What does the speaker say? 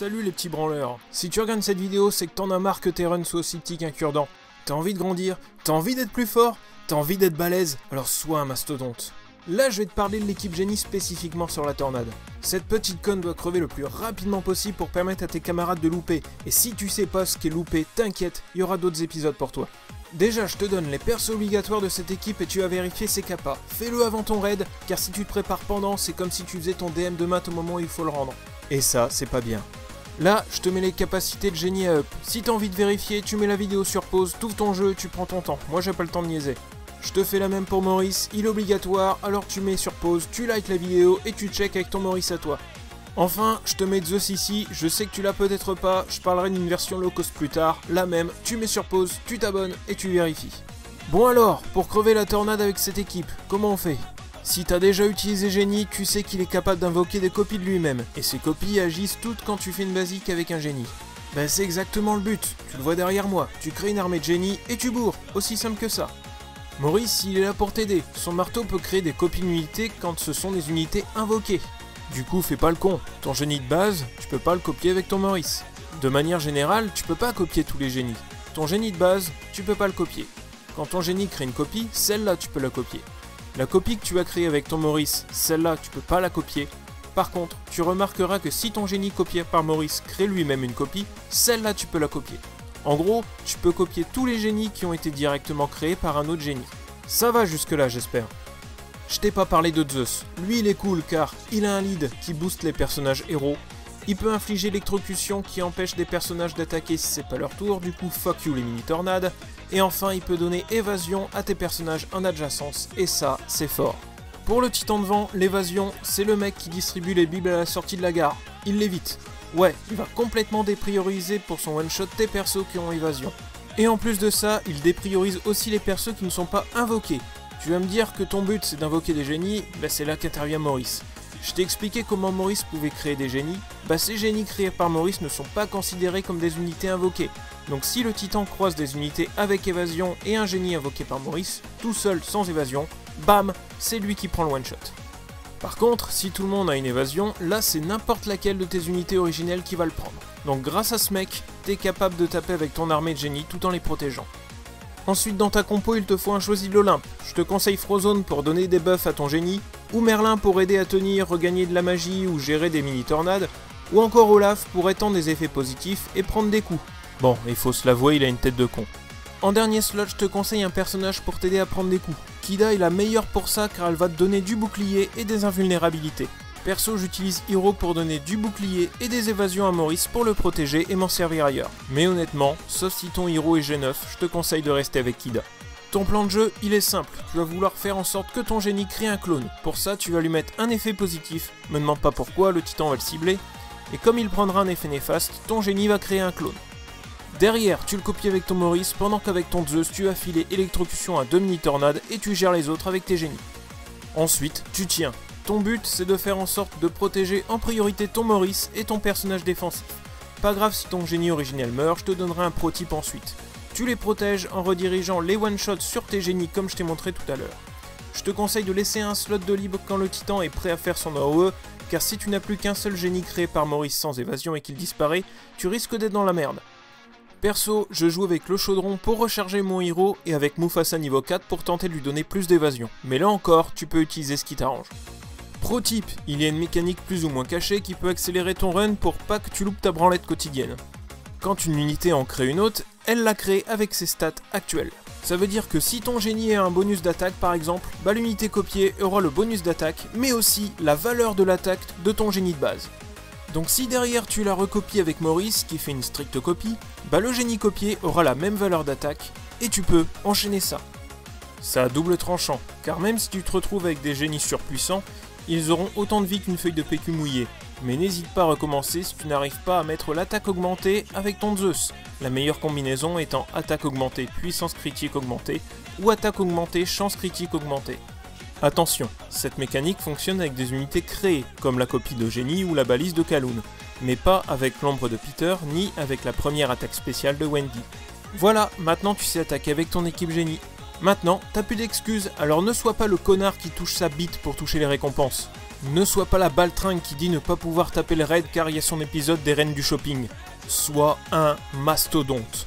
Salut les petits branleurs. Si tu regardes cette vidéo, c'est que t'en as marre que tes runs soient aussi petits qu'un cure-dent. T'as envie de grandir, t'as envie d'être plus fort, t'as envie d'être balèze, alors sois un mastodonte. Là, je vais te parler de l'équipe génie spécifiquement sur la tornade. Cette petite conne doit crever le plus rapidement possible pour permettre à tes camarades de louper. Et si tu sais pas ce qu'est louper, t'inquiète, il y aura d'autres épisodes pour toi. Déjà, je te donne les persos obligatoires de cette équipe et tu vas vérifier ses capas. Fais-le avant ton raid, car si tu te prépares pendant, c'est comme si tu faisais ton DM de maths au moment où il faut le rendre. Et ça, c'est pas bien. Là, je te mets les capacités de génie à up. Si t'as envie de vérifier, tu mets la vidéo sur pause, t'ouvres ton jeu, tu prends ton temps. Moi, j'ai pas le temps de niaiser. Je te fais la même pour Maurice, il est obligatoire, alors tu mets sur pause, tu likes la vidéo et tu check avec ton Maurice à toi. Enfin, je te mets Zeus ici, je sais que tu l'as peut-être pas, je parlerai d'une version low cost plus tard, la même, tu mets sur pause, tu t'abonnes et tu vérifies. Bon alors, pour crever la tornade avec cette équipe, comment on fait? Si t'as déjà utilisé Génie, tu sais qu'il est capable d'invoquer des copies de lui-même, et ces copies agissent toutes quand tu fais une basique avec un génie. Ben c'est exactement le but, tu le vois derrière moi, tu crées une armée de génie et tu bourres, aussi simple que ça. Maurice, il est là pour t'aider, son marteau peut créer des copies d'unités quand ce sont des unités invoquées. Du coup, fais pas le con, ton génie de base, tu peux pas le copier avec ton Maurice. De manière générale, tu peux pas copier tous les génies. Ton génie de base, tu peux pas le copier. Quand ton génie crée une copie, celle-là tu peux la copier. La copie que tu as créée avec ton Maurice, celle-là tu peux pas la copier. Par contre, tu remarqueras que si ton génie copié par Maurice crée lui-même une copie, celle-là tu peux la copier. En gros, tu peux copier tous les génies qui ont été directement créés par un autre génie. Ça va jusque-là, j'espère. Je t'ai pas parlé de Zeus. Lui, il est cool car il a un lead qui booste les personnages héros. Il peut infliger l'électrocution qui empêche des personnages d'attaquer si c'est pas leur tour, du coup fuck you les mini-tornades. Et enfin, il peut donner évasion à tes personnages en adjacence, et ça, c'est fort. Pour le titan de vent, l'évasion, c'est le mec qui distribue les bibles à la sortie de la gare. Il l'évite. Ouais, il va complètement déprioriser pour son one-shot tes persos qui ont évasion. Et en plus de ça, il dépriorise aussi les persos qui ne sont pas invoqués. Tu vas me dire que ton but c'est d'invoquer des génies, bah c'est là qu'intervient Maurice. Je t'ai expliqué comment Maurice pouvait créer des génies, bah ces génies créés par Maurice ne sont pas considérés comme des unités invoquées. Donc si le titan croise des unités avec évasion et un génie invoqué par Maurice, tout seul sans évasion, bam, c'est lui qui prend le one shot. Par contre, si tout le monde a une évasion, là c'est n'importe laquelle de tes unités originelles qui va le prendre. Donc grâce à ce mec, t'es capable de taper avec ton armée de génie tout en les protégeant. Ensuite dans ta compo il te faut un choisi de l'Olympe. Je te conseille Frozone pour donner des buffs à ton génie, ou Merlin pour aider à tenir, regagner de la magie ou gérer des mini-tornades, ou encore Olaf pour étendre des effets positifs et prendre des coups. Bon, il faut se l'avouer, il a une tête de con. En dernier slot, je te conseille un personnage pour t'aider à prendre des coups. Kida est la meilleure pour ça car elle va te donner du bouclier et des invulnérabilités. Perso, j'utilise Hiro pour donner du bouclier et des évasions à Maurice pour le protéger et m'en servir ailleurs. Mais honnêtement, sauf si ton Hiro est G9, je te conseille de rester avec Kida. Ton plan de jeu, il est simple, tu vas vouloir faire en sorte que ton génie crée un clone. Pour ça, tu vas lui mettre un effet positif, me demande pas pourquoi, le titan va le cibler. Et comme il prendra un effet néfaste, ton génie va créer un clone. Derrière, tu le copies avec ton Maurice, pendant qu'avec ton Zeus, tu as filé électrocution à 2 mini-tornades et tu gères les autres avec tes génies. Ensuite, tu tiens. Ton but, c'est de faire en sorte de protéger en priorité ton Maurice et ton personnage défensif. Pas grave si ton génie originel meurt, je te donnerai un pro tip ensuite. Tu les protèges en redirigeant les one-shots sur tes génies comme je t'ai montré tout à l'heure. Je te conseille de laisser un slot de libre quand le titan est prêt à faire son AOE, car si tu n'as plus qu'un seul génie créé par Maurice sans évasion et qu'il disparaît, tu risques d'être dans la merde. Perso, je joue avec le chaudron pour recharger mon héros et avec Mufasa niveau 4 pour tenter de lui donner plus d'évasion. Mais là encore, tu peux utiliser ce qui t'arrange. Pro tip, il y a une mécanique plus ou moins cachée qui peut accélérer ton run pour pas que tu loupes ta branlette quotidienne. Quand une unité en crée une autre, elle la crée avec ses stats actuelles. Ça veut dire que si ton génie a un bonus d'attaque par exemple, bah l'unité copiée aura le bonus d'attaque, mais aussi la valeur de l'attaque de ton génie de base. Donc si derrière tu la recopies avec Maurice qui fait une stricte copie, bah le génie copié aura la même valeur d'attaque, et tu peux enchaîner ça. Ça a double tranchant, car même si tu te retrouves avec des génies surpuissants, ils auront autant de vie qu'une feuille de PQ mouillée. Mais n'hésite pas à recommencer si tu n'arrives pas à mettre l'attaque augmentée avec ton Zeus. La meilleure combinaison étant attaque augmentée, puissance critique augmentée, ou attaque augmentée, chance critique augmentée. Attention, cette mécanique fonctionne avec des unités créées, comme la copie de génie ou la balise de Kaloun, mais pas avec l'ombre de Peter, ni avec la première attaque spéciale de Wendy. Voilà, maintenant tu sais attaquer avec ton équipe génie. Maintenant, t'as plus d'excuses, alors ne sois pas le connard qui touche sa bite pour toucher les récompenses. Ne sois pas la baltringue qui dit ne pas pouvoir taper le raid car il y a son épisode des reines du shopping. Sois un mastodonte.